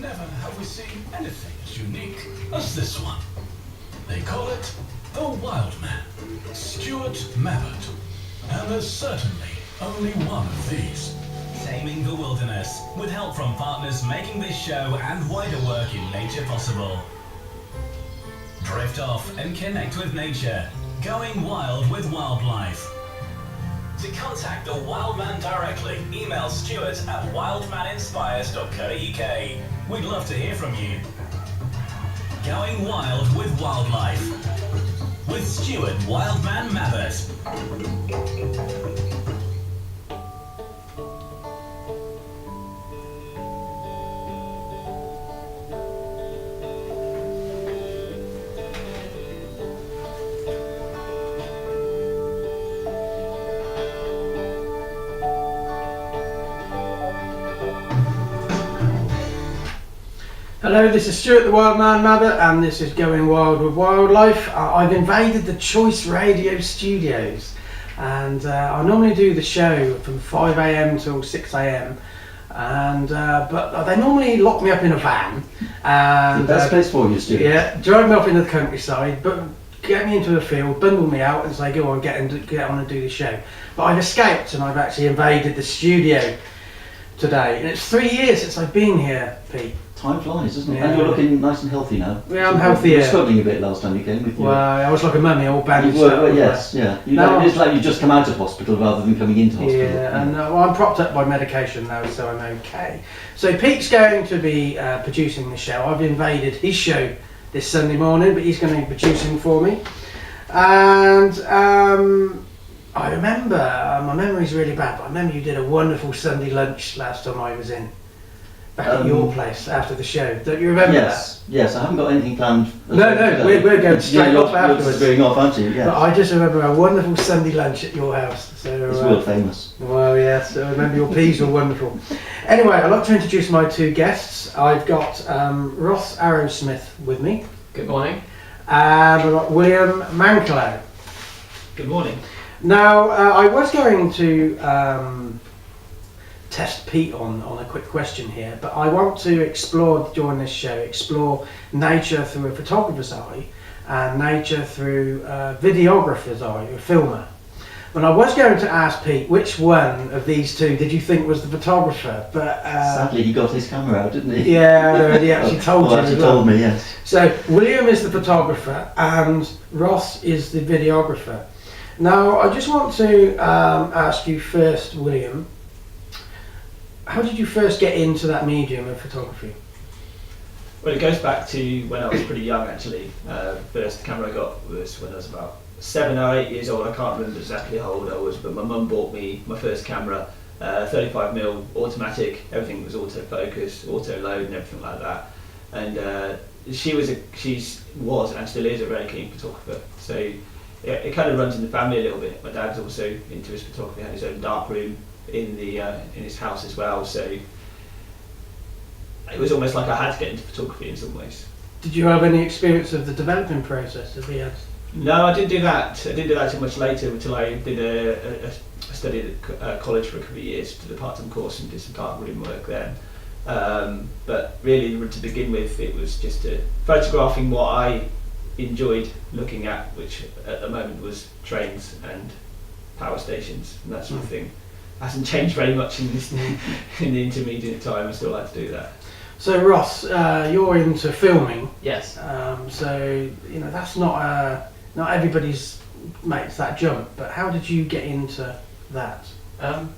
never have we seen anything as unique as this one. They call it The Wildman, Stuart Mabbutt. And there's certainly only one of these. Taming the wilderness, with help from partners making this show and wider work in nature possible. Drift off and connect with nature, going wild with wildlife. To contact the Wildman directly, email Stuart at wildmaninspires.co.uk. We'd love to hear from you. Going wild with wildlife, with Stuart Wildman Mabbutt. Hello, this is Stuart The Wildman Mabbutt and this is Going Wild with Wildlife. I've invaded the Choice Radio studios and I normally do the show from 5 a.m. till 6 a.m. But they normally lock me up in a van and the best place for you, Stuart. Yeah, drive me off into the countryside, but get me into a field, bundle me out and say go on, get on and do the show. But I've escaped and I've actually invaded the studio today, and it's 3 years since I've been here, Pete. Time flies, doesn't it? Yeah. And you're looking nice and healthy now. Yeah, I'm healthier. You were struggling a bit last time you came with you. Well, I was like a mummy, all bandaged You were, up. well, yes, yeah. It's like you just come out of hospital rather than coming into hospital. Yeah, and I'm propped up by medication now, so I'm okay. So Pete's going to be producing the show. I've invaded his show this Sunday morning, but he's going to be producing for me. And I remember, my memory's really bad, but I remember you did a wonderful Sunday lunch last time I was in. Back at your place after the show. Don't you remember that? Yes, I haven't got anything planned. No, we're going straight off afterwards. You're going off, aren't you? Yes. But I just remember a wonderful Sunday lunch at your house. So, it's world famous. Well, yes, I remember your peas were wonderful. Anyway, I'd like to introduce my two guests. I've got Ross Arrowsmith with me. Good morning. And I've got William Mankelow. Good morning. Now, I was going to test Pete on a quick question here, but I want to explore during this show, explore nature through a photographer's eye and nature through a videographer's eye, a filmer. And I was going to ask Pete which one of these two did you think was the photographer, but sadly he got his camera out, didn't he? Yeah, he actually told you. He told me, yes. So William is the photographer and Ross is the videographer. Now I just want to ask you first, William, how did you first get into that medium of photography? Well, it goes back to when I was pretty young actually. First camera I got was when I was about 7 or 8 years old. I can't remember exactly how old I was, but my mum bought me my first camera, 35mm automatic. Everything was autofocus, auto load and everything like that. And she was and still is a very keen photographer. So it kind of runs in the family a little bit. My dad's also into his photography, had his own dark room in his house as well, so it was almost like I had to get into photography in some ways. Did you have any experience of the developing process of the ads? No, I didn't do that. I didn't do that too much later, until I did a study at college for a couple of years, did a part-time course and did some dark room work then. But really, to begin with, it was just photographing what I enjoyed looking at, which at the moment was trains and power stations and that sort of thing. Hasn't changed very much in the intermediate time. I still like to do that. So Ross, you're into filming. Yes. So that's not everybody's makes that jump. But how did you get into that?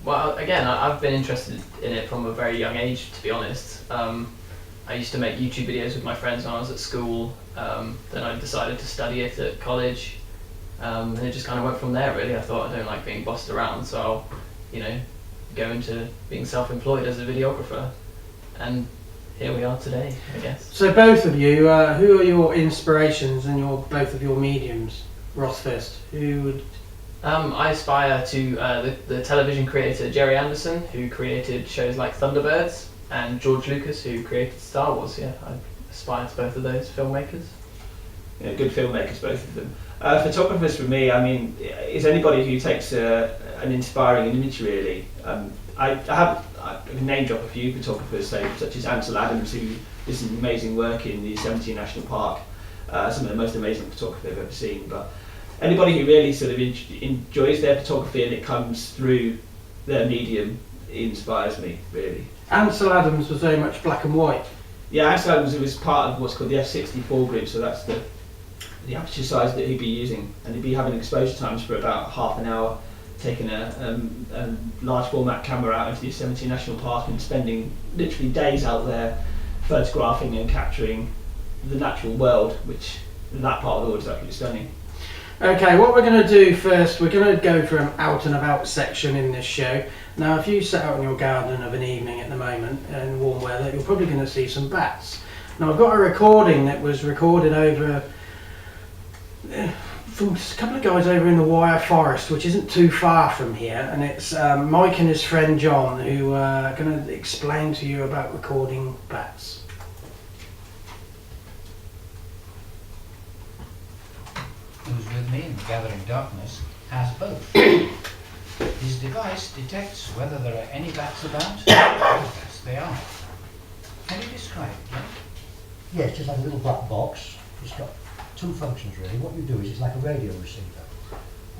Well, again, I've been interested in it from a very young age, to be honest. I used to make YouTube videos with my friends when I was at school. Then I decided to study it at college, and it just kind of went from there. Really, I thought I don't like being bossed around, so I'll go into being self-employed as a videographer, and here we are today, I guess. So both of you, who are your inspirations in both of your mediums? Ross first. Who would? I aspire to the television creator Jerry Anderson, who created shows like Thunderbirds, and George Lucas, who created Star Wars. Yeah, I aspire to both of those filmmakers. Yeah, good filmmakers, both of them. Photographers for me, I mean, is anybody who takes an inspiring image really. I I can name drop a few photographers, such as Ansel Adams, who did some amazing work in the Yosemite National Park. Some of the most amazing photography I've ever seen. But anybody who really sort of enjoys their photography and it comes through their medium inspires me, really. Ansel Adams was very much black and white. Yeah, Ansel Adams was part of what's called the F64 group, so that's the aperture size that he'd be using, and he'd be having exposure times for about half an hour, taking a large format camera out into the Yosemite National Park and spending literally days out there photographing and capturing the natural world, which that part of the world is absolutely stunning. Okay, what we're going to do first, we're going to go for an out and about section in this show. Now, if you set out in your garden of an evening at the moment in warm weather, you're probably going to see some bats. Now, I've got a recording that was recorded over from a couple of guys over in the Wyre Forest, which isn't too far from here, and it's Mike and his friend John who are going to explain to you about recording bats. Who's with me in the gathering darkness has both. His device detects whether there are any bats about. Yes, they are. Can you describe it, John? Yeah, it's just like a little black box. It's got two functions really. What you do is it's like a radio receiver.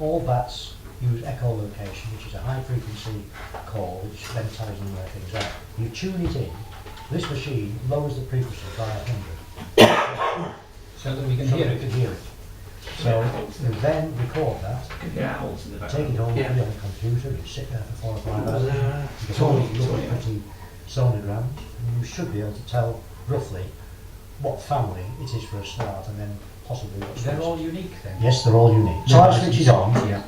All bats use echolocation, which is a high frequency call which then tells them where things are. You tune it in. This machine lowers the frequency by 100. So that we can hear it. So you then record that, Yeah, owls in the take it home, Yeah. put it on the computer, and sit there for 4 or 5 hours. You get Tony, all these lovely pretty sonograms, and you should be able to tell roughly what family it is for a start, and then possibly what They're species. all unique then? Yes, they're all unique. So I switch it on. Yeah.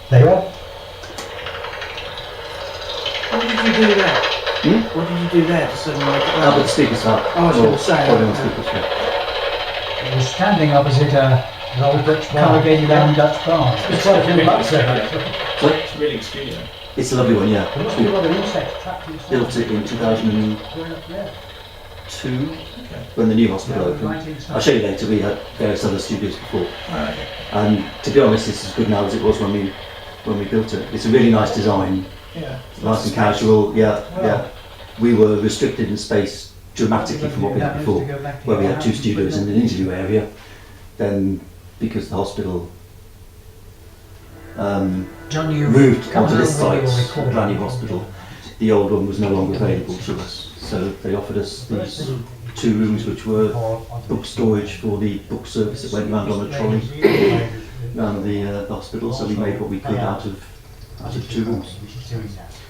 There you are. What did you do there? What did you do there to suddenly make it How loud? about the speakers start? Oh, I was going to say. Probably on speakers, yeah. We're standing opposite An old Dutch bar. corrugated iron Dutch bar. There's quite a few bats there. So It's really extreme. it's a lovely one, yeah. There must be a lot of insects trapped inside. Built it in 2002 Going up there. when the new hospital opened. I'll show you later, we had various other studios before. And to be honest, it's as good now as it was when we built it. It's a really nice design, Yeah. nice and casual, yeah. We were restricted in space dramatically from what we had before, where we had 2 studios and an interview area. Then, because the hospital John, you moved come onto this around site, where you're the recording. brand new hospital, the old one was no longer available to us. So they offered us these 2 rooms which were book storage for the book service that went round on a trolley around the hospital. So we made what we could out of 2 rooms.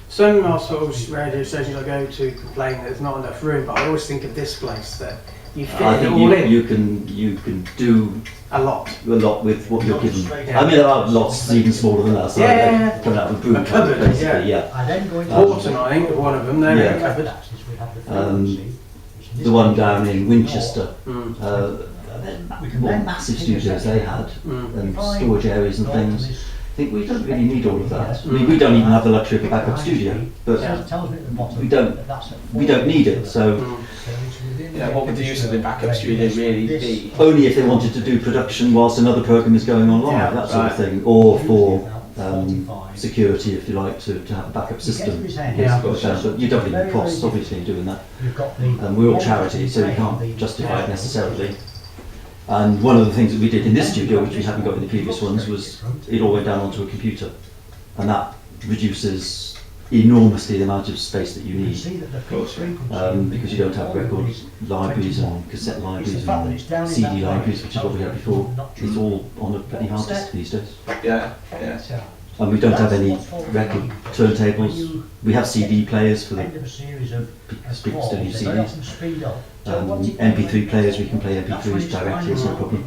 Some hospitals, radio stations I go to complain that there's not enough room, but I always think of this place that you fit I it think all in you can do a lot. a lot with what you're given. Yeah. I mean, there are lots even smaller than that, so Yeah. like coming out of a broom A cupboard, basically, yeah. I then go into Horton, I think, of one of them, they're Yeah. in a cupboard. The one down in Winchester, Mm. what massive studios they had, and storage areas and things. I think we don't really need all of that. I mean, we don't even have the luxury of a backup studio, but we don't need it. So Yeah, what would the use of the backup studio really be? only if they wanted to do production whilst another program is going on live, that sort of thing, or for security, if you like, to have a backup system. Yeah. But you don't need costs, obviously, doing that. We're all charity, so you can't justify it necessarily. And one of the things that we did in this studio, which we haven't got in the previous ones, was it all went down onto a computer, and that reduces enormously the amount of space that you need, because you don't have record libraries and cassette libraries and CD libraries, which is what we had before. It's all on a bloody hard disk these days. Yeah. And we don't have any record turntables. We have CD players for the speakers to use CDs. MP3 players, we can play MP3s directly, it's no problem.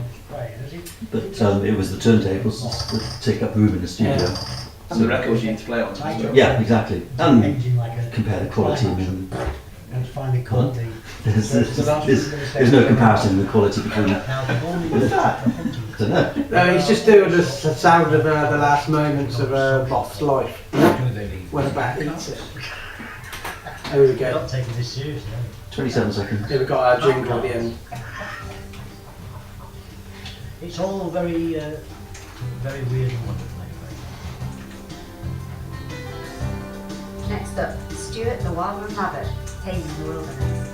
But it was the turntables that take up room in the studio. And the records you need to play on as well. Yeah, exactly. And compare the quality. I mean, there's no comparison in the quality between that. I don't know. No, he's just doing the sound of the last moments of a moth's life when a bat eats it. There we go. Not taking this seriously. 27 seconds. Here we got our jingle at the end. It's all very, very weird and wonderful. Next Next up, Stuart The Wildman Mabbutt, Taming the Wilderness.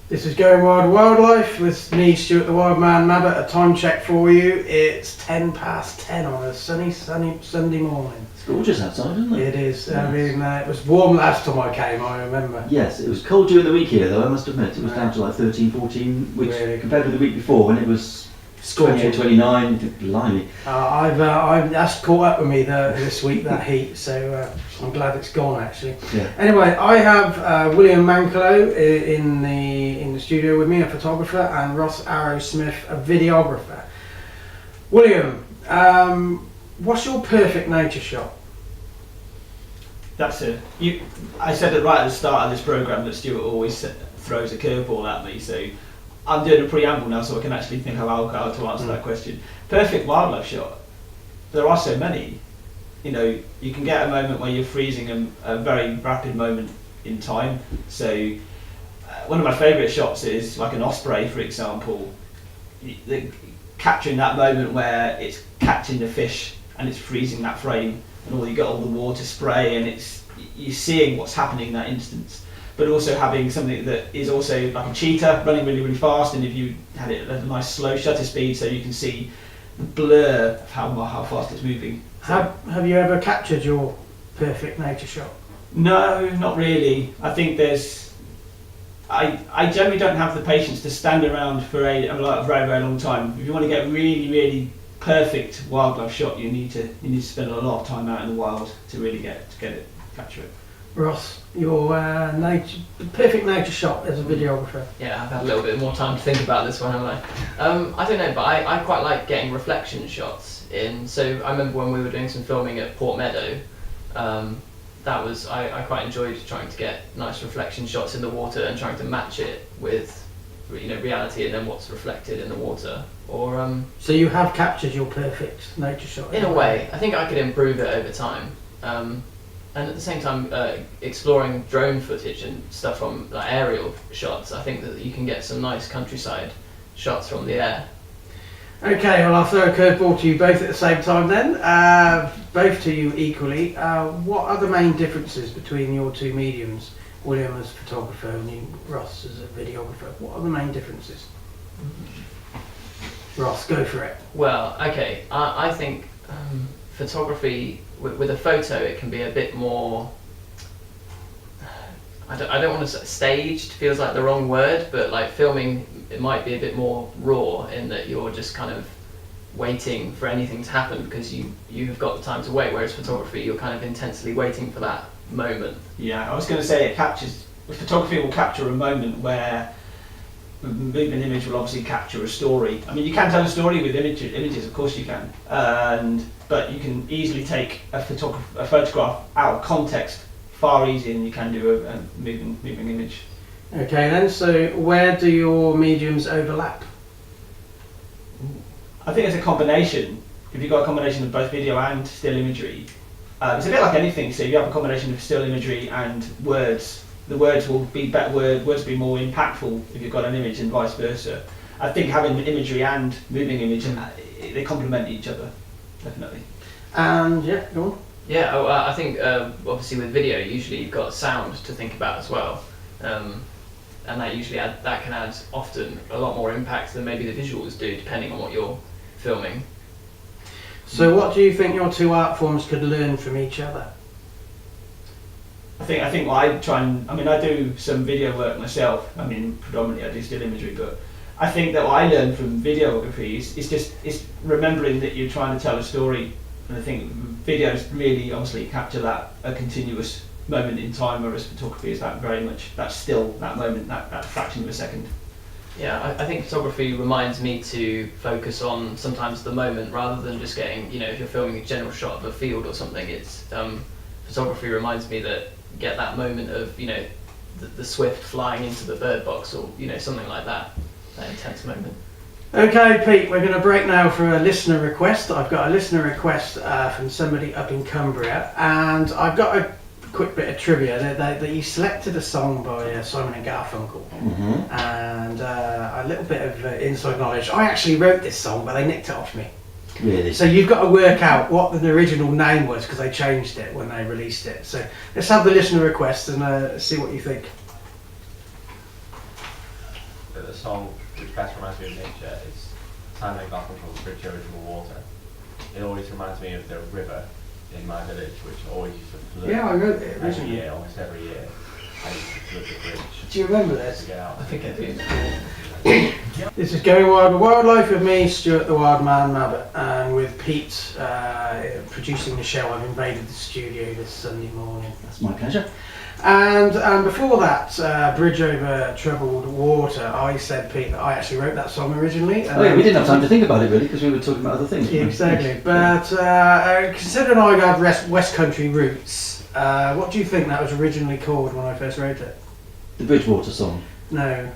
This is Going Wild Wildlife with me, Stuart The Wildman Mabbutt. A time check for you. It's 10:10 on a sunny Sunday morning. It's gorgeous outside, isn't it? It is. Yes. I mean, it was warm last time I came, I remember. Yes, it was cold during the week here though, I must admit. It was down to like 13, 14, which Really? compared with the week before when it was 28, 29, blimey. That's caught up with me this week, that heat, so I'm glad it's gone actually. Yeah. Anyway, I have William Mankelow in the studio with me, a photographer, and Ross Arrowsmith, a videographer. William, what's your perfect nature shot? I said it right at the start of this programme that Stuart always throws a curveball at me, so I'm doing a preamble now so I can actually think of how to answer that question. Perfect wildlife shot. There are so many. You know, you can get a moment where you're freezing a very rapid moment in time. So one of my favourite shots is like an osprey, for example. Capturing that moment where it's catching the fish and it's freezing that frame, and you got all the water spray, and you're seeing what's happening in that instance. But also having something that is also like a cheetah running really, really fast, and if you had it at a nice slow shutter speed so you can see the blur of how fast it's moving. So, Have you ever captured your perfect nature shot? no, not really. I think I generally don't have the patience to stand around for a very, very long time. If you want to get really, really perfect wildlife shot, you need to spend a lot of time out in the wild to really capture it. Ross, your perfect nature shot as a videographer. Yeah, I've had a little bit more time to think about this one, haven't I? I don't know, but I quite like getting reflection shots in. So I remember when we were doing some filming at Port Meadow, I quite enjoyed trying to get nice reflection shots in the water and trying to match it with reality and then what's reflected in the water. Or So you have captured your perfect nature shot? in a way, I think I could improve it over time. And at the same time, exploring drone footage and stuff from like aerial shots, I think that you can get some nice countryside shots from the air. Okay, well I'll throw a curveball to you both at the same time then. Both to you equally. What are the main differences between your two mediums? William as a photographer and Ross as a videographer. What are the main differences? Ross, go for it. Well, okay, I think photography, with a photo, it can be a bit more, I don't want to say staged, feels like the wrong word, but like filming, it might be a bit more raw in that you're just kind of waiting for anything to happen because you have got the time to wait, whereas photography, you're kind of intensely waiting for that moment. Yeah, I was going to say photography will capture a moment where moving image will obviously capture a story. I mean, you can tell a story with images, of course you can, but you can easily take a photograph out of context far easier than you can do a moving image. Okay then, so where do your mediums overlap? I think it's a combination. If you've got a combination of both video and still imagery, it's a bit like anything. So if you have a combination of still imagery and words, the words will be better. Words will be more impactful if you've got an image, and vice versa. I think having imagery and moving image, they complement each other, definitely. And yeah, go on. Yeah, I think obviously with video, usually you've got sound to think about as well, and that can add often a lot more impact than maybe the visuals do, depending on what you're filming. So what do you think your two art forms could learn from each other? I think what I do some video work myself. I mean, predominantly I do still imagery, but I think that what I learned from videography is remembering that you're trying to tell a story. And I think videos really obviously capture a continuous moment in time, whereas photography is that's still that moment, that fraction of a second. Yeah, I think photography reminds me to focus on sometimes the moment rather than just getting, if you're filming a general shot of a field or something, it's photography reminds me that get that moment of, the swift flying into the bird box or, something like that intense moment. Okay, Pete, we're going to break now for a listener request. I've got a listener request from somebody up in Cumbria, and I've got a quick bit of trivia. That you selected a song by Simon and Garfunkel, and a little bit of inside knowledge. I actually wrote this song, but they nicked it off me. Really? So you've got to work out what the original name was because they changed it when they released it. So let's have the listener request and see what you think. The song which best reminds me of nature is Simon and Garfunkel's Bridge Over Troubled Water. It always reminds me of the river in my village, which always used to flood. Yeah, I wrote it Every originally. year, almost every year. I used to flood the bridge. Do you remember this? To get out. I think I do. This is Going Wild with Wildlife with me, Stuart The Wildman Mabbutt, and with Pete producing the show. I've invaded the studio this Sunday morning. That's my pleasure. And before that, Bridge Over Troubled Water, I said, Pete, that I actually wrote that song originally. Oh yeah, we didn't have time to think about it really because we were talking about other things. Yeah, exactly. But considering I have West Country roots, what do you think that was originally called when I first wrote it? The Bridgewater song. No,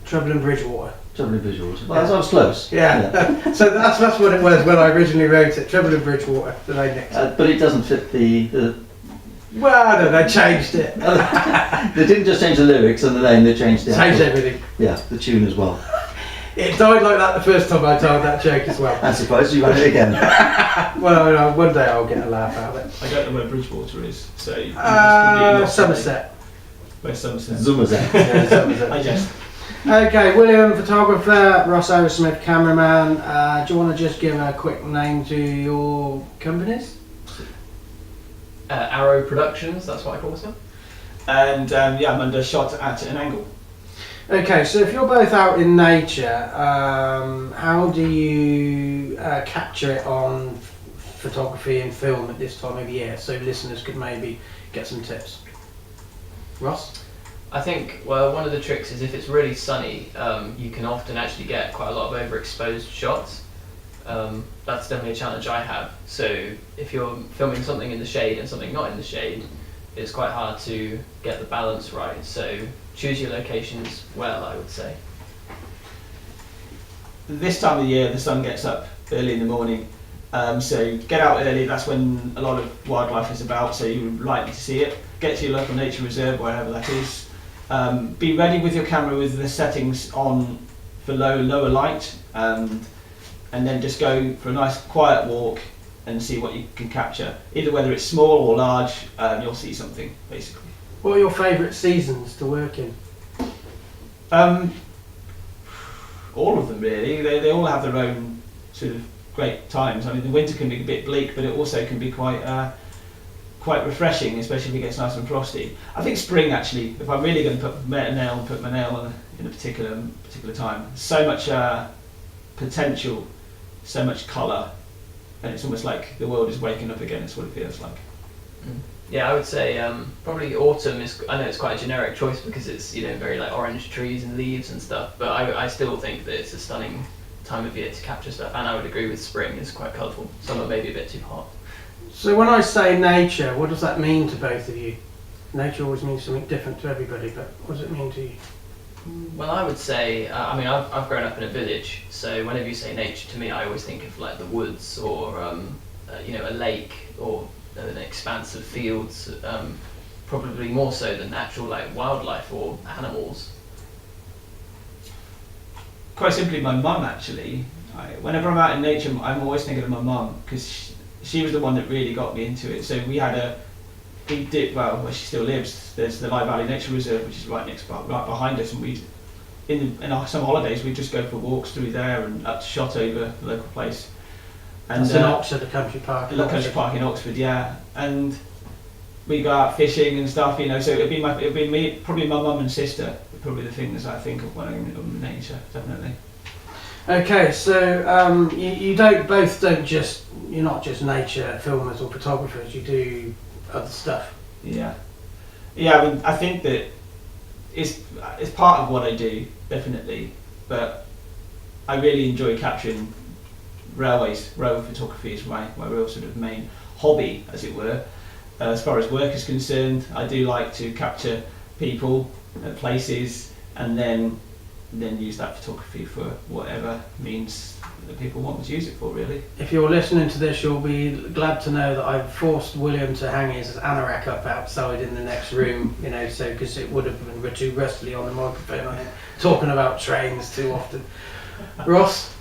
Trouble in Bridgewater. Trouble in Bridgewater. Well, I was close. Yeah. So that's what it was when I originally wrote it. Trouble in Bridgewater. That I nicked. But it doesn't fit the Well, no, they changed it. They didn't just change the lyrics and the name, they changed the Changed actual- everything. Yeah, the tune as well. It died like that the first time I told that joke as well. I'm surprised you ran it again. Well, no, one day I'll get a laugh out of it. I don't know where Bridgewater is, so you just completely lost me. Somerset. Where's Somerset? Somerset. Yeah, Somerset. I guess. Okay, William, photographer, Ross Arrowsmith, cameraman. Do you want to just give a quick name to your companies? Arrow Productions, that's what I call myself. And yeah, I'm under shot at an angle. Okay, so if you're both out in nature, how do you capture it on photography and film at this time of year so listeners could maybe get some tips? Ross? I think, well, one of the tricks is if it's really sunny, you can often actually get quite a lot of overexposed shots. That's definitely a challenge I have. So if you're filming something in the shade and something not in the shade, it's quite hard to get the balance right. So choose your locations well, I would say. This time of year, the sun gets up early in the morning. So get out early, that's when a lot of wildlife is about, so you're likely to see it. Get to your local nature reserve, wherever that is. Be ready with your camera with the settings on for lower light, and then just go for a nice quiet walk and see what you can capture. Either whether it's small or large, you'll see something, basically. What are your favourite seasons to work in? All of them, really. They all have their own sort of great times. I mean, the winter can be a bit bleak, but it also can be quite refreshing, especially if it gets nice and frosty. I think spring, actually, if I'm really going to put my nail on in a particular time. So much potential, so much colour, and it's almost like the world is waking up again. It's what it feels like. Yeah, I would say probably autumn is. I know it's quite a generic choice because it's very like orange trees and leaves and stuff. But I still think that it's a stunning time of year to capture stuff. And I would agree with spring. It's quite colourful. Summer maybe a bit too hot. So when I say nature, what does that mean to both of you? Nature always means something different to everybody, but what does it mean to you? Well, I would say, I've grown up in a village, so whenever you say nature to me, I always think of like the woods or, a lake or an expanse of fields, probably more so than actual like wildlife or animals. Quite simply, my mum, actually. Whenever I'm out in nature, I'm always thinking of my mum, because she was the one that really got me into it. So where she still lives, there's the Lye Valley Nature Reserve, which is right behind us, and in our summer holidays we'd just go for walks through there and up to Shotover, the local place. And that's in Oxford, the country park. The country park in Oxford, yeah. And we go out fishing and stuff, So it'd be me, probably my mum and sister, probably the things I think of when I'm in nature, definitely. Okay, so you're not just nature filmers or photographers, you do other stuff. Yeah. I mean, I think that it's part of what I do, definitely, but I really enjoy capturing railways. Rail photography is my real sort of main hobby, as it were. As far as work is concerned, I do like to capture people, places, and then use that photography for whatever means that people want to use it for, really. If you're listening to this, you'll be glad to know that I've forced William to hang his anorak up outside in the next room, you know, so because it would have been too rustily on the microphone, I think, talking about trains too often. Ross?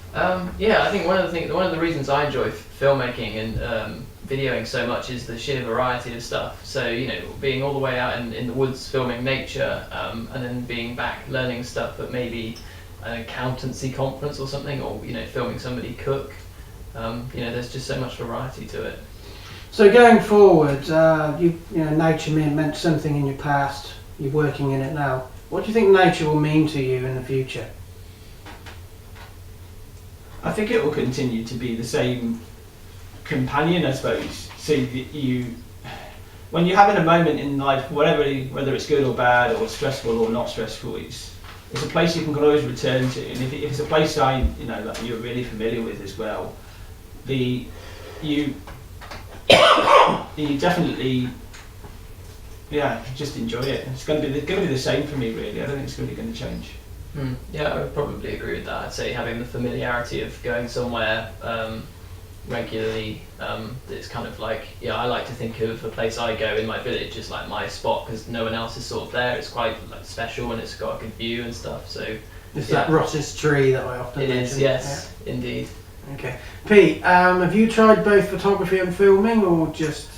Yeah, I think one of the reasons I enjoy filmmaking and videoing so much is the sheer variety of stuff. So, you know, being all the way out in the woods filming nature, and then being back learning stuff at maybe an accountancy conference or something, or, you know, filming somebody cook. You know, there's just so much variety to it. So going forward, you know, nature meant something in your past, you're working in it now. What do you think nature will mean to you in the future? I think it will continue to be the same companion, I suppose. So when you're having a moment in life, whether it's good or bad or stressful or not stressful, it's a place you can always return to. And if it's a place that you're really familiar with as well, you definitely just enjoy it. It's going to be the same for me, really. I don't think it's really going to change. Yeah, I would probably agree with that. I'd say having the familiarity of going somewhere regularly, it's kind of like, I like to think of a place I go in my village as like my spot, because no one else is sort of there. It's quite like special and it's got a good view and stuff. So it's that Ross's tree that I often mention. It is, yes, indeed. Okay, Pete, have you tried both photography and filming, or just?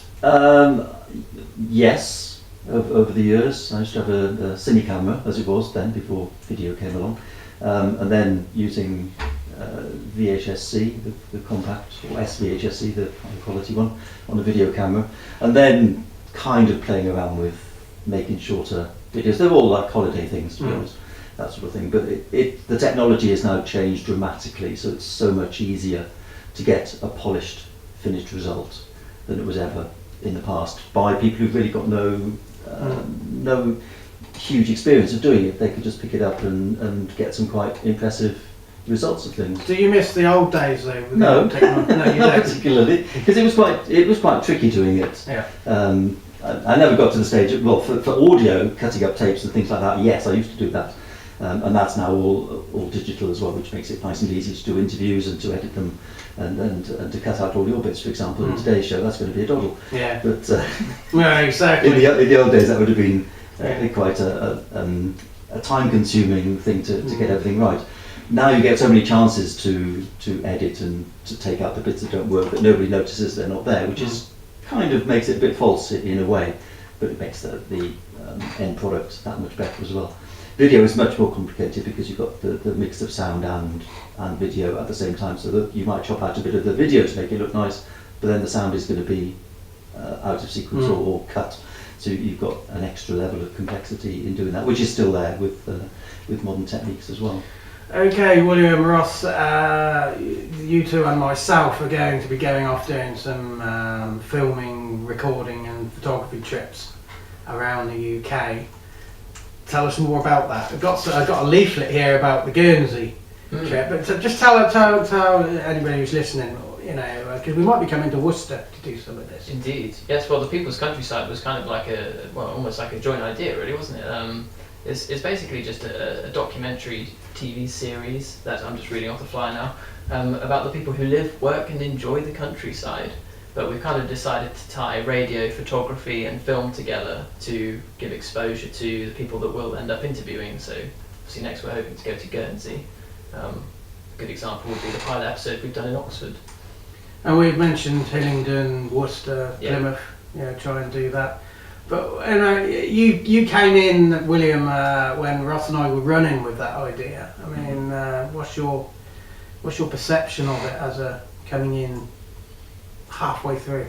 Yes. Over the years, I used to have a cine camera, as it was then, before video came along, and then using VHS-C, the compact, or SVHS-C, the high quality one, on the video camera, and then kind of playing around with making shorter videos. They're all like holiday things, to be honest, that sort of thing. But the technology has now changed dramatically, so it's so much easier to get a polished, finished result than it was ever in the past by people who've really got no huge experience of doing it. They could just pick it up and get some quite impressive results of things. Do you miss the old days though? With No, the technology? No, you not don't. particularly, because it was quite tricky doing it. Yeah. I never got to the stage of, well, for audio, cutting up tapes and things like that. Yes, I used to do that, and that's now all digital as well, which makes it nice and easy to do interviews and to edit them and to cut out all your bits. For example, in today's show, that's going to be a doddle. Yeah. But yeah, exactly. In the old days, that would have been quite a time-consuming thing to get everything right. Now you get so many chances to edit and to take out the bits that don't work that nobody notices they're not there, which is kind of makes it a bit false in a way, but it makes the end product that much better as well. Video is much more complicated because you've got the mix of sound and video at the same time, so that you might chop out a bit of the video to make it look nice, but then the sound is going to be out of sequence or cut. So you've got an extra level of complexity in doing that, which is still there with modern techniques as well. Okay, William, Ross, you two and myself are going to be going off doing some filming, recording and photography trips around the UK. Tell us more about that. I've got a leaflet here about the Guernsey trip, but just tell anybody who's listening, you know, because we might be coming to Worcester to do some of this. Indeed, yes. Well, the People's Countryside was kind of like almost like a joint idea, really, wasn't it? It's basically just a documentary TV series that I'm just reading off the fly now, about the people who live, work and enjoy the countryside. But we've kind of decided to tie radio, photography and film together to give exposure to the people that we'll end up interviewing. So obviously next we're hoping to go to Guernsey. A good example would be the pilot episode we've done in Oxford. And we've mentioned Hillingdon, Worcester, Plymouth, try and do that. But you came in, William, when Ross and I were running with that idea. I mean, what's your perception of it as coming in halfway through?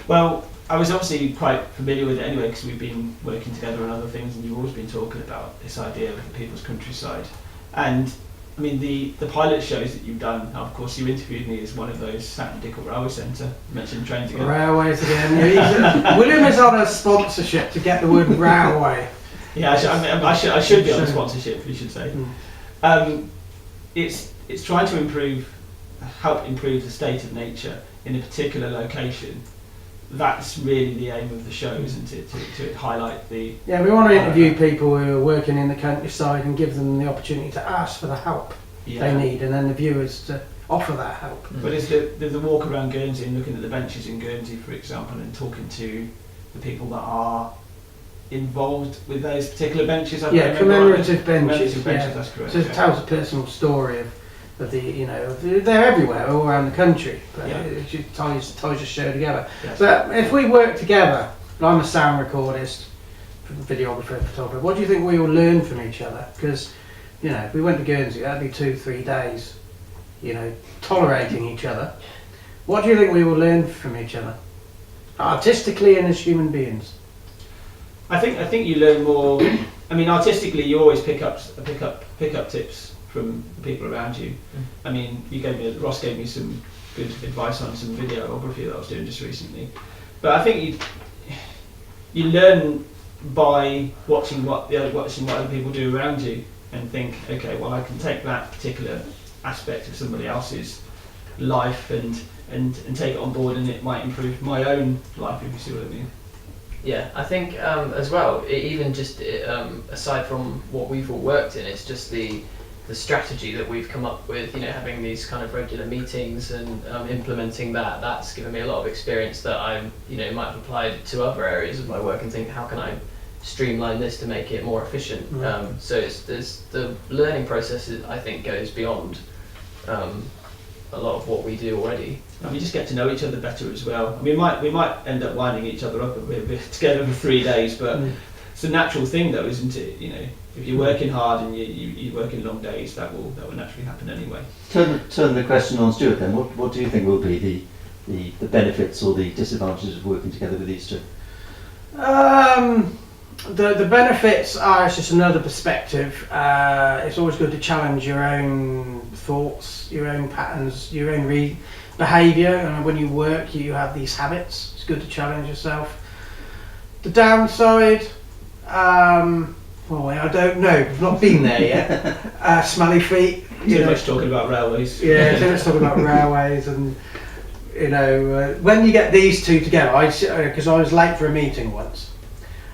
Well, I was obviously quite familiar with it anyway, because we've been working together on other things, and you've always been talking about this idea of the People's Countryside. And I mean, the pilot shows that you've done, of course you interviewed me as one of those sat in Dickel Railway Centre, you mentioned trains again. Railways again. William is on a sponsorship to get the word railway. Yeah, I should be on a sponsorship, we should say. It's trying to help improve the state of nature in a particular location. That's really the aim of the shows, and to highlight the... Yeah, we want to interview people who are working in the countryside and give them the opportunity to ask for the help they need, and then the viewers to offer that help. But is the walk around Guernsey and looking at the benches in Guernsey, for example, and talking to the people that are involved with those particular benches? Commemorative benches. That's correct. So it tells a personal story of the, they're everywhere, all around the country, but it just ties the show together. Yes. But if we work together, and I'm a sound recordist, videographer, photographer, what do you think we will learn from each other? Because, if we went to Guernsey, that'd be 2-3 days, tolerating each other. What do you think we will learn from each other, artistically and as human beings? I think you learn more. I mean, artistically, you always pick up tips from the people around you. I mean, Ross gave me some good advice on some videography that I was doing just recently. But I think you learn by watching what other people do around you and think, okay, well, I can take that particular aspect of somebody else's life and take it on board, and it might improve my own life, if you see what I mean. Yeah, I think as well, aside from what we've all worked in, it's just the strategy that we've come up with, having these kind of regular meetings and implementing that's given me a lot of experience that I might have applied to other areas of my work and think, how can I streamline this to make it more efficient? So there's the learning process, I think, goes beyond a lot of what we do already. And we just get to know each other better as well. I mean, we might end up winding each other up a bit together for 3 days, but it's a natural thing, though, isn't it? If you're working hard and you're working long days, that will naturally happen anyway. Turn the question on Stuart then. What do you think will be the benefits or the disadvantages of working together with these two? The benefits are, it's just another perspective. It's always good to challenge your own thoughts, your own patterns, your own behaviour. And when you work, you have these habits. It's good to challenge yourself. The downside, I don't know. I've not been there yet. Smelly feet. Too much talking about railways. Yeah, too much talking about railways, and when you get these two together, because I was late for a meeting once.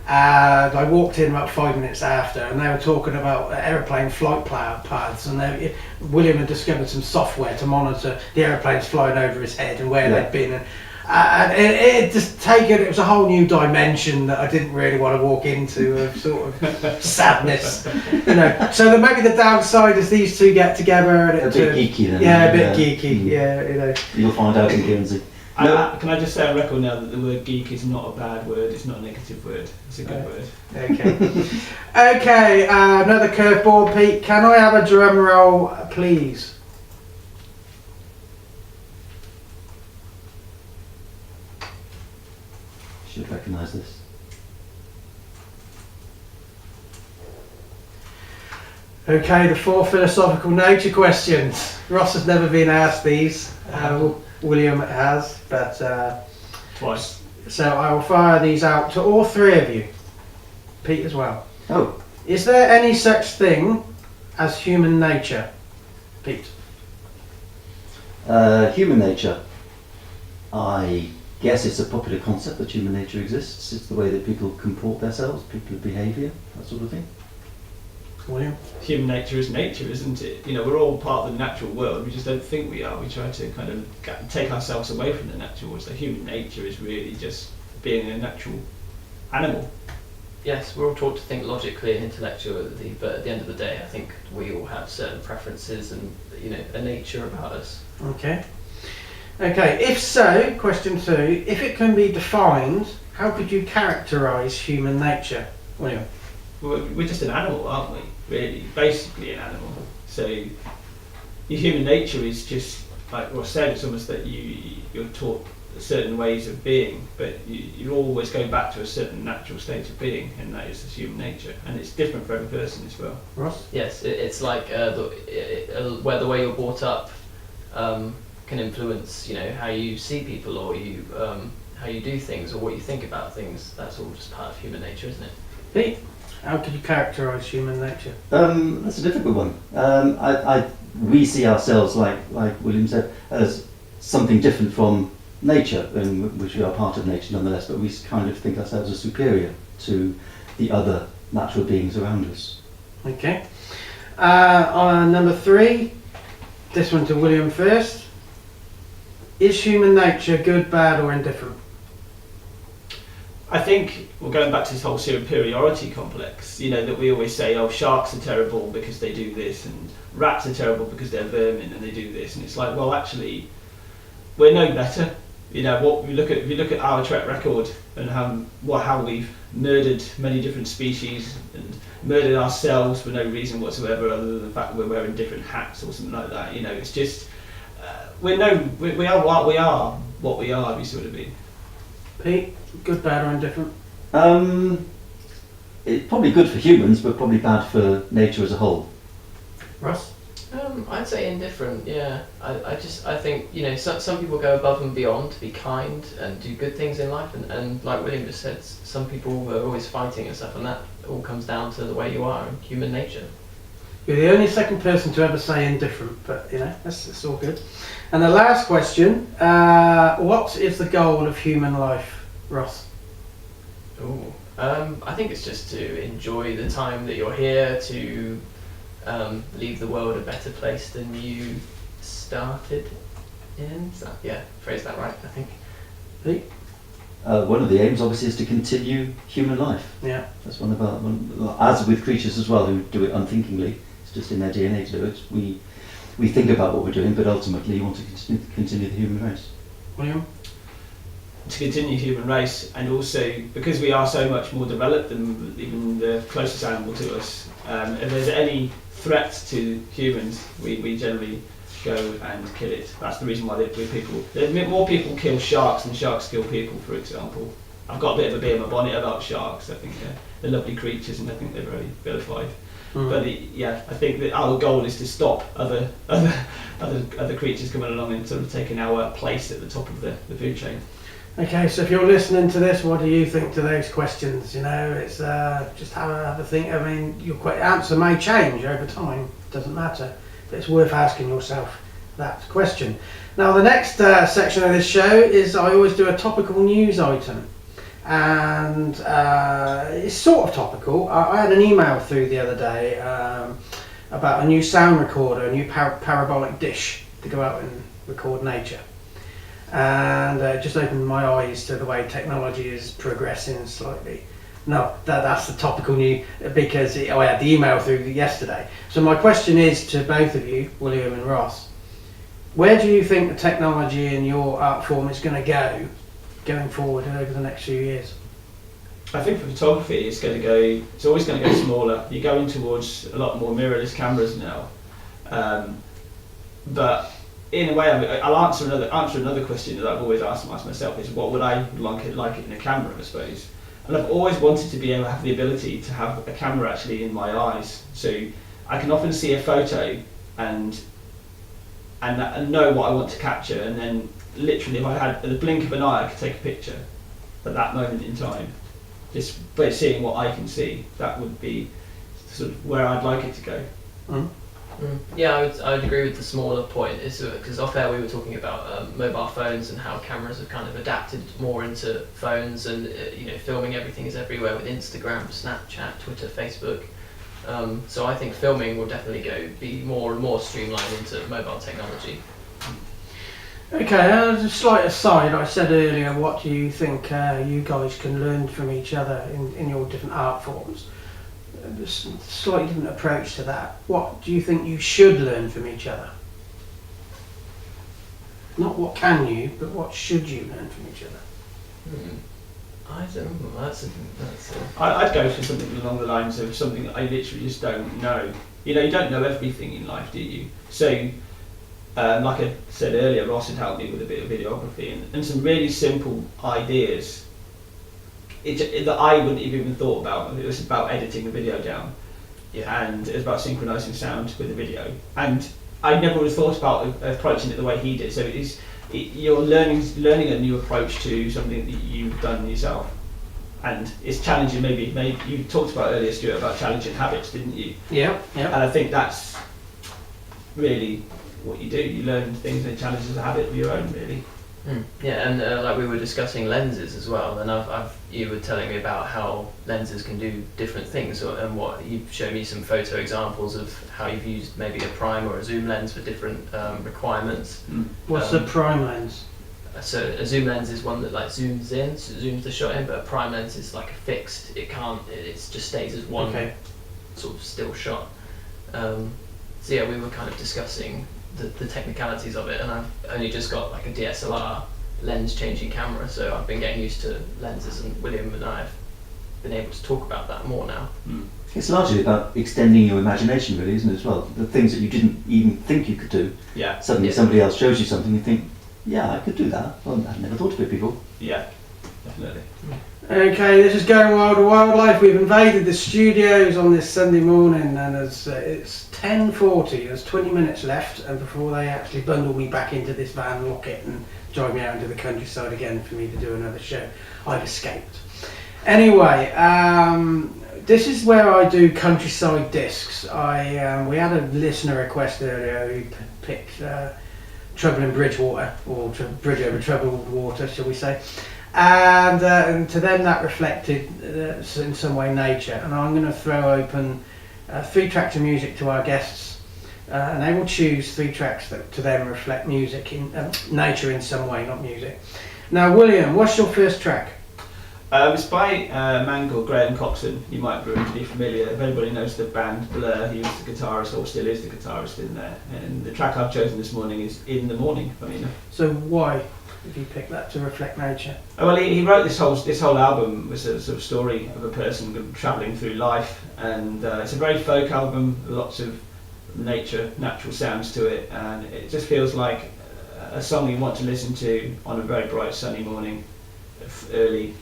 And I walked in about 5 minutes after, and they were talking about aeroplane flight paths, and William had discovered some software to monitor the aeroplanes flying over his head and where they'd been. And it was a whole new dimension that I didn't really want to walk into, of sort of sadness. So maybe the downside is these two get together and it's a bit geeky then. Yeah, a bit geeky. Yeah, You'll find out in Guernsey. Can I just say on record now that the word geek is not a bad word, it's not a negative word, it's a good word. Okay, another curveball, Pete. Can I have a drum roll, please? Should recognise this. Okay, the 4 philosophical nature questions. Ross has never been asked these. William has, but twice. So I will fire these out to all 3 of you. Pete as well. Oh. Is there any such thing as human nature? Pete. Human nature. I guess it's a popular concept that human nature exists. It's the way that people comport themselves, people's behaviour, that sort of thing. William? Human nature is nature, isn't it? We're all part of the natural world. We just don't think we are. We try to kind of take ourselves away from the natural world. So human nature is really just being a natural animal. Yes, we're all taught to think logically and intellectually, but at the end of the day, I think we all have certain preferences and a nature about us. Okay. If so, question 2, if it can be defined, how could you characterise human nature? William? We're just an animal, aren't we? Really, basically an animal. So your human nature is just, like Ross said, it's almost that you're taught certain ways of being, but you're always going back to a certain natural state of being, and that is this human nature, and it's different for every person as well. Ross? Yes, it's like where the way you're brought up can influence, how you see people, or how you do things, or what you think about things. That's all just part of human nature, isn't it? Pete? How could you characterise human nature? That's a difficult one. We see ourselves, like William said, as something different from nature, in which we are part of nature nonetheless, but we kind of think ourselves as superior to the other natural beings around us. Okay. On number 3, this one to William first. Is human nature good, bad or indifferent? I think we're going back to this whole superiority complex, that we always say, oh, sharks are terrible because they do this, and rats are terrible because they're vermin and they do this, and it's like, well, actually, we're no better. If you look at our track record and how we've murdered many different species and murdered ourselves for no reason whatsoever other than the fact that we're wearing different hats or something like that. It's just we are what we are. We sort of be. Pete, good, bad or indifferent? It's probably good for humans, but probably bad for nature as a whole. Ross? I'd say indifferent. Yeah, I think some people go above and beyond to be kind and do good things in life, and like William just said, some people are always fighting and stuff, and that all comes down to the way you are and human nature. You're the only second person to ever say indifferent, but that's all good. And the last question: what is the goal of human life, Ross? I think it's just to enjoy the time that you're here, to leave the world a better place than you started in. So, yeah, phrase that right, I think. Pete? One of the aims, obviously, is to continue human life. Yeah. That's as with creatures as well, who do it unthinkingly. It's just in their DNA to do it. We think about what we're doing, but ultimately you want to continue the human race. William? To continue human race, and also because we are so much more developed than even the closest animal to us, if there's any threat to humans, we generally go and kill it. That's the reason why more people kill sharks than sharks kill people, for example. I've got a bit of a bee in my bonnet about sharks. I think they're lovely creatures and I think they're very vilified. But I think that our goal is to stop other creatures coming along and sort of taking our place at the top of the food chain. Okay, so if you're listening to this, what do you think to those questions? It's just have a think. I mean, your answer may change over time. Doesn't matter, but it's worth asking yourself that question. Now, the next section of this show is I always do a topical news item, and it's sort of topical. I had an email through the other day about a new sound recorder, a new parabolic dish to go out and record nature. And it just opened my eyes to the way technology is progressing slightly. No, that's the topical news because I had the email through yesterday. So my question is to both of you, William and Ross, where do you think the technology in your art form is going to go going forward over the next few years? I think for photography it's always going to go smaller. You're going towards a lot more mirrorless cameras now. But in a way, I'll answer another question that I've always asked myself is what would I like it in a camera, I suppose. And I've always wanted to be able to have the ability to have a camera actually in my eyes, so I can often see a photo and know what I want to capture, and then literally if I had the blink of an eye I could take a picture at that moment in time. Just by seeing what I can see, that would be sort of where I'd like it to go. Yeah, I would agree with the smaller point, because off air we were talking about mobile phones and how cameras have kind of adapted more into phones, and filming everything is everywhere with Instagram, Snapchat, Twitter, Facebook. So I think filming will definitely be more and more streamlined into mobile technology. Okay, as a slight aside, I said earlier, what do you think you guys can learn from each other in your different art forms? A slightly different approach to that. What do you think you should learn from each other? Not what can you, but what should you learn from each other? I don't know. I'd go for something along the lines of something that I literally just don't know. You don't know everything in life, do you? So, like I said earlier, Ross had helped me with a bit of videography and some really simple ideas that I wouldn't have even thought about. It was about editing the video down, and it was about synchronising sound with the video. And I never would have thought about approaching it the way he did. So you're learning a new approach to something that you've done yourself, and it's challenging. Maybe you talked about earlier, Stuart, about challenging habits, didn't you? Yeah. And I think that's really what you do. You learn things and it challenges a habit of your own, really. Yeah, and like we were discussing lenses as well, and you were telling me about how lenses can do different things, and what you've shown me some photo examples of how you've used maybe a prime or a zoom lens for different requirements. What's the prime lens? So a zoom lens is one that like zooms in, so zooms the shot in, but a prime lens is like a fixed. It just stays as one sort of still shot. So yeah, we were kind of discussing the technicalities of it, and I've only just got like a DSLR lens changing camera, so I've been getting used to lenses, and William and I have been able to talk about that more now. It's largely about extending your imagination, really, isn't it, as well? The things that you didn't even think you could do. Yeah. Suddenly somebody else shows you something, you think, yeah, I could do that. Well, I'd never thought of it before. Yeah, definitely. Okay, this is Going Wild with Wildlife. We've invaded the studios on this Sunday morning, and it's 10:40. There's 20 minutes left, and before they actually bundle me back into this van, lock it, and drive me out into the countryside again for me to do another show, I've escaped. Anyway, this is where I do countryside discs. We had a listener request earlier who picked Trouble in Bridgewater, or Bridge Over Troubled Water, shall we say. And to them that reflected in some way nature, and I'm going to throw open 3 tracks of music to our guests, and they will choose 3 tracks that to them reflect music in nature in some way, not music. Now William, what's your first track? It's by a man called Graham Coxon. You might be familiar. If anybody knows the band Blur, he was the guitarist, or still is the guitarist in there. And the track I've chosen this morning is In the Morning, funny enough. So why did you pick that to reflect nature? Well, he wrote this whole album was a sort of story of a person travelling through life, and it's a very folk album, lots of natural sounds to it, and it just feels like a song you want to listen to on a very bright sunny morning, early,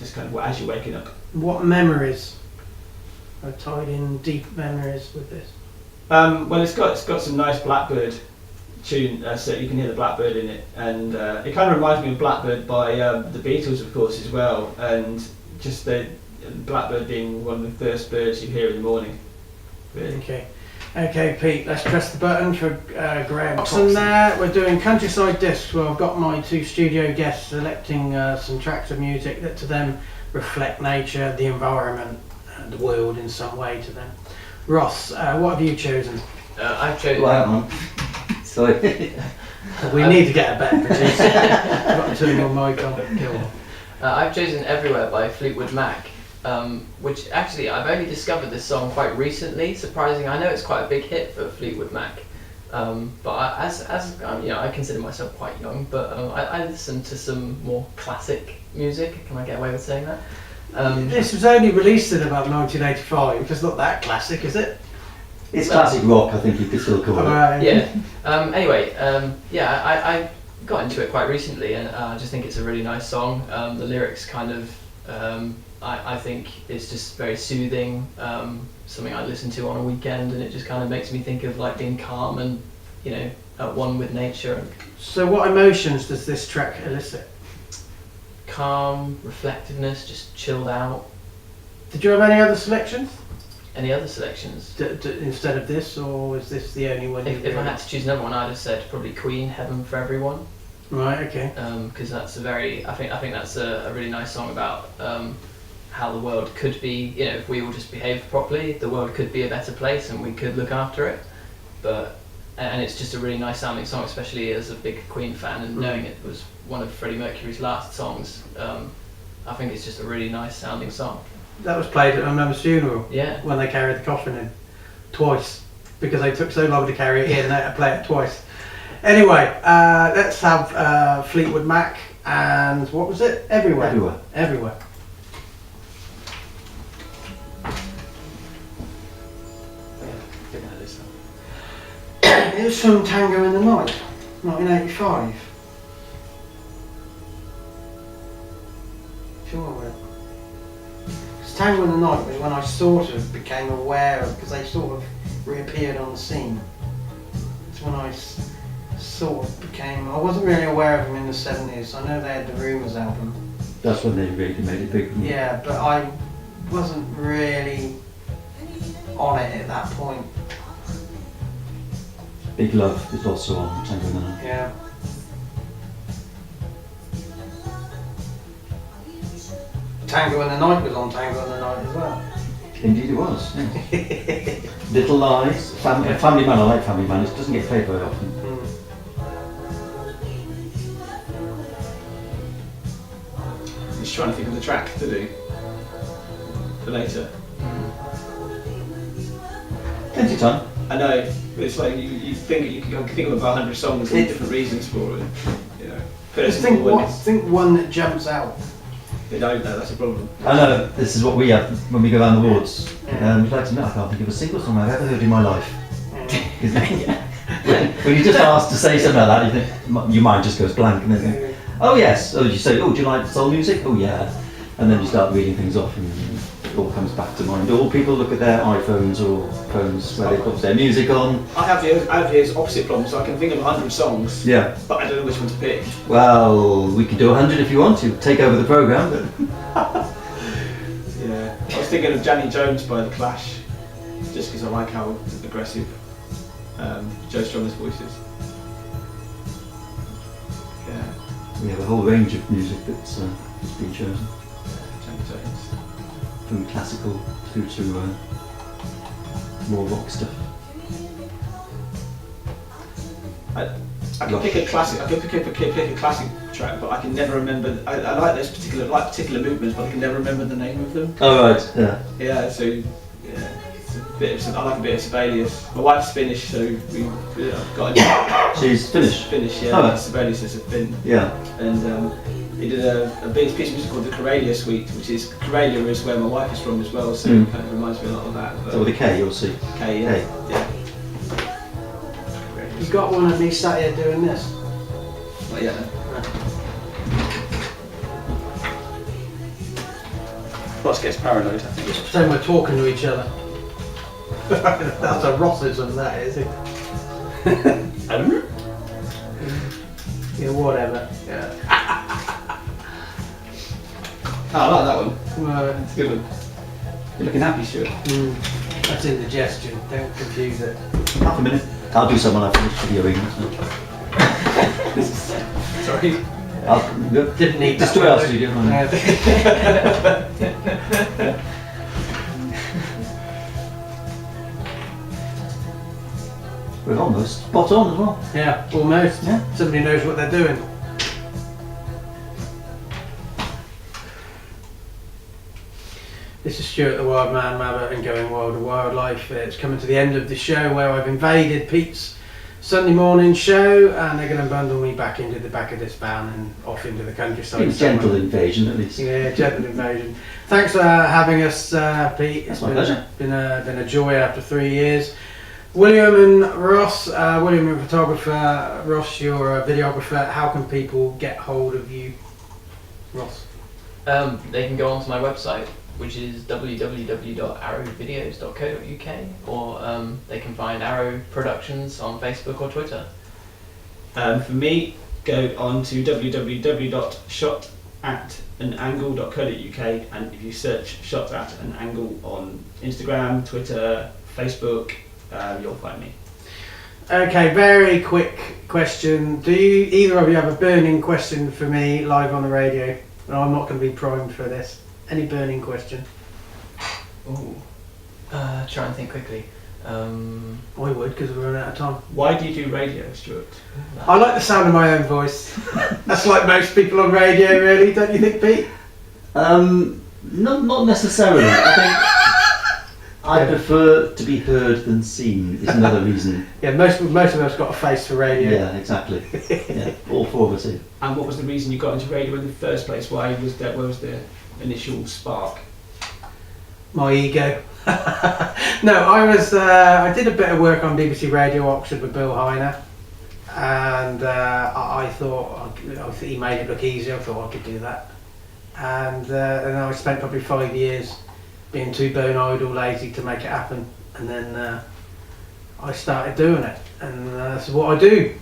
just kind of as you're waking up. What memories are tied in, deep memories with this? Well, it's got some nice blackbird tune, so you can hear the blackbird in it, and it kind of reminds me of Blackbird by the Beatles, of course, as well, and just the blackbird being one of the first birds you hear in the morning. Really. Okay, Pete, let's press the button for Graham Coxon there. We're doing countryside discs where I've got my 2 studio guests selecting some tracks of music that to them reflect nature, the environment, the world in some way to them. Ross, what have you chosen? I've chosen... Well, sorry. We need to get a better producer. I've got to turn your mic on. I've chosen Everywhere by Fleetwood Mac. Which actually I've only discovered this song quite recently. Surprising, I know it's quite a big hit for Fleetwood Mac, but as I consider myself quite young, but I listen to some more classic music. Can I get away with saying that? This was only released in about 1985. It's not that classic, is it? It's classic rock, I think you could still call it. Yeah. Anyway, I got into it quite recently, and I just think it's a really nice song. The lyrics kind of. I think it's just very soothing, something I listen to on a weekend, and it just kind of makes me think of like being calm and, at one with nature. So what emotions does this track elicit? Calm, reflectiveness, just chilled out. Did you have any other selections? Any other selections? Instead of this, or is this the only one? If I had to choose another one, I'd have said probably Queen, Heaven for Everyone. Right, okay. Because that's I think that's a really nice song about how the world could be, if we all just behaved properly, the world could be a better place and we could look after it. And it's just a really nice sounding song, especially as a big Queen fan, and knowing it was one of Freddie Mercury's last songs. I think it's just a really nice sounding song. That was played at my mum's funeral. Yeah. When they carried the coffin in twice, because they took so long to carry it in, they had to play it twice. Anyway, let's have Fleetwood Mac and what was it? Everywhere. It was from Tango in the Night, 1985. Sure of it. Because Tango in the Night was when I sort of became aware of, because they sort of reappeared on the scene. It's when I sort of became, I wasn't really aware of them in the 70s. I know they had the Rumours album. That's when they really made it big. Yeah, but I wasn't really on it at that point. Big Love is also on Tango in the Night. Yeah. Tango in the Night was on Tango in the Night as well. Indeed it was, yes. Little Lies, Family Man, I like Family Man, it doesn't get played very often. Just trying to think of the track to do for later. Plenty of time. I know, but it's like you can think of about 100 songs and different reasons for it. You know, Just think one that jumps out. They don't know, that's a problem. I know, this is what we have when we go down the wards. We'd like to know, I can't think of a single song I've ever heard in my life. When you just asked to say something like that, you think, your mind just goes blank and then you think, oh yes, oh, you say, oh, do you like soul music? Oh yeah. And then you start reading things off and it all comes back to mind. Or people look at their iPhones or phones where they put their music on. I have the opposite problem, so I can think of 100 songs, Yeah. but I don't know which one to pick. Well, we could do 100 if you want to. Take over the programme. Yeah. I was thinking of Janny Jones by The Clash, just because I like how aggressive Joe Strummer's voice is. Yeah. We have a whole range of music that's been chosen. Janny Jones. From classical through to more rock stuff. I can pick a classic. I can pick a classic track, but I can never remember. I like those particular movements, but I can never remember the name of them. Oh right, yeah. Yeah, so yeah, it's a bit of, I like a bit of Sibelius. My wife's Finnish, so I've got a She's Finnish. Finnish, yeah. Oh. Sibelius is a Finn. Yeah. And he did a big piece of music called the Karelia Suite, which is Karelia is where my wife is from as well, so it kind of reminds me a lot of that. But So with a K, you'll see. K, yeah. Yeah. You got one of me sat here doing this. Not yet. Ross gets paranoid, I think. Just pretend we're talking to each other. That's a Rossism, that is, isn't it? Yeah, whatever. Yeah. Oh, I like that one. Well, It's a good one. You're looking happy, Stuart. That's indigestion, don't confuse it. Half a minute. I'll do some when I finish videoing. Sorry. Didn't need Just that do it one, else you do. We're almost spot on as well. Yeah, almost. Yeah. Somebody knows what they're doing. This is Stuart The Wildman Mabbutt and Going Wild with Wildlife. It's coming to the end of the show where I've invaded Pete's Sunday morning show and they're going to bundle me back into the back of this van and off into the countryside. It's gentle invasion at least. Yeah, gentle invasion. Thanks for having us, Pete. That's my pleasure. Been a joy after 3 years. William and Ross, William, you're a photographer, Ross, you're a videographer. How can people get hold of you, Ross? They can go onto my website, which is www.arrowvideos.co.uk, or they can find Arrow Productions on Facebook or Twitter. For me, go on to www.shotatanangle.co.uk, and if you search Shot at an Angle on Instagram, Twitter, Facebook, you'll find me. Okay, very quick question. Do you either of you have a burning question for me live on the radio? No, I'm not going to be primed for this. Any burning question? Ooh. Try and think quickly. I would, because we're running out of time. Why do you do radio, Stuart? I like the sound of my own voice. That's like most people on radio, really, don't you think, Pete? Not necessarily. I think I prefer to be heard than seen is another reason. Yeah, most of us got a face for radio. Yeah, exactly. Yeah, all four of us here. And what was the reason you got into radio in the first place? Where was the initial spark? My ego. No, I did a bit of work on BBC Radio Oxford with Bill Heiner, and I thought he made it look easy. I thought I could do that, and I spent probably 5 years being too bone-eyed or lazy to make it happen, and then I started doing it, and that's what I do.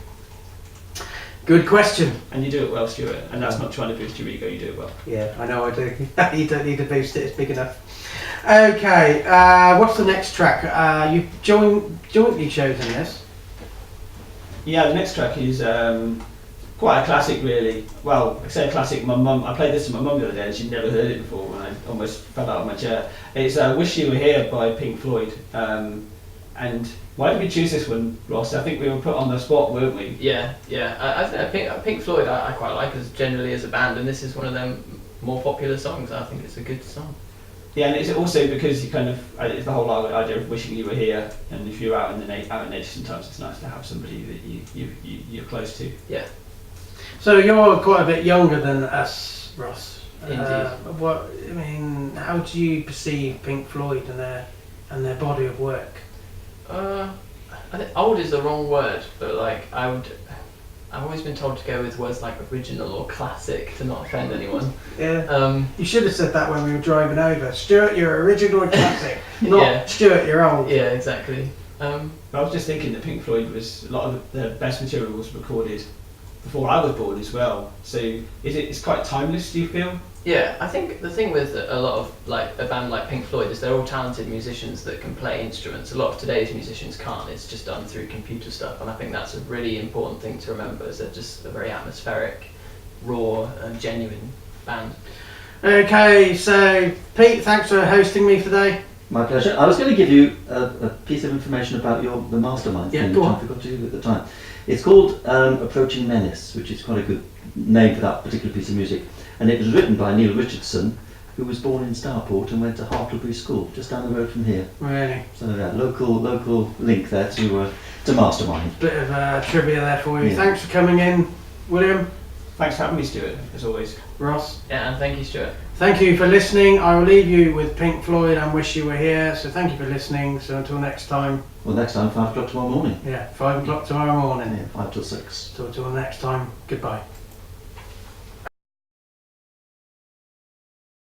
Good question. And you do it well, Stuart, and that's not trying to boost your ego, you do it well. Yeah, I know I do. You don't need to boost it, it's big enough. Okay, what's the next track? You've jointly chosen this. Yeah, the next track is quite a classic, really. Well, I say a classic. I played this to my mum the other day, and she'd never heard it before, and I almost fell out of my chair. It's "Wish You Were Here" by Pink Floyd. And why did we choose this one, Ross? I think we were put on the spot, weren't we? Yeah. I think Pink Floyd I quite like generally as a band, and this is one of them more popular songs. I think it's a good song. Yeah, and it's also because you kind of, it's the whole idea of wishing you were here, and if you're out in nature, sometimes it's nice to have somebody that you're close to. Yeah. So you're quite a bit younger than us, Ross. Indeed. How do you perceive Pink Floyd and their body of work? I think old is the wrong word, but like I've always been told to go with words like original or classic to not offend anyone. Yeah. You should have said that when we were driving over. Stuart, you're original or classic, not Yeah. Stuart, you're old. Yeah, exactly. I was just thinking that Pink Floyd a lot of the best material was recorded before I was born as well. So it's quite timeless, do you feel? Yeah, I think the thing with a lot of like a band like Pink Floyd is they're all talented musicians that can play instruments. A lot of today's musicians can't. It's just done through computer stuff, and I think that's a really important thing to remember. Is they're just a very atmospheric, raw, and genuine band. Okay, so Pete, thanks for hosting me today. My pleasure. I was going to give you a piece of information about the mastermind thing, go which on. I forgot to do at the time. It's called Approaching Menace, which is quite a good name for that particular piece of music. And it was written by Neil Richardson, who was born in Starport and went to Hartlebury School, just down the road from here. Really? So yeah, local link there to Mastermind. Bit of trivia there for you. Yeah. Thanks for coming in, William. Thanks for having me, Stuart, as always. Ross. Yeah, and thank you, Stuart. Thank you for listening. I will leave you with Pink Floyd and Wish You Were Here. So thank you for listening. So until next time. Well, next time, 5 o'clock tomorrow morning. Yeah, 5 o'clock tomorrow morning. Yeah, 5 till 6. So until next time, goodbye.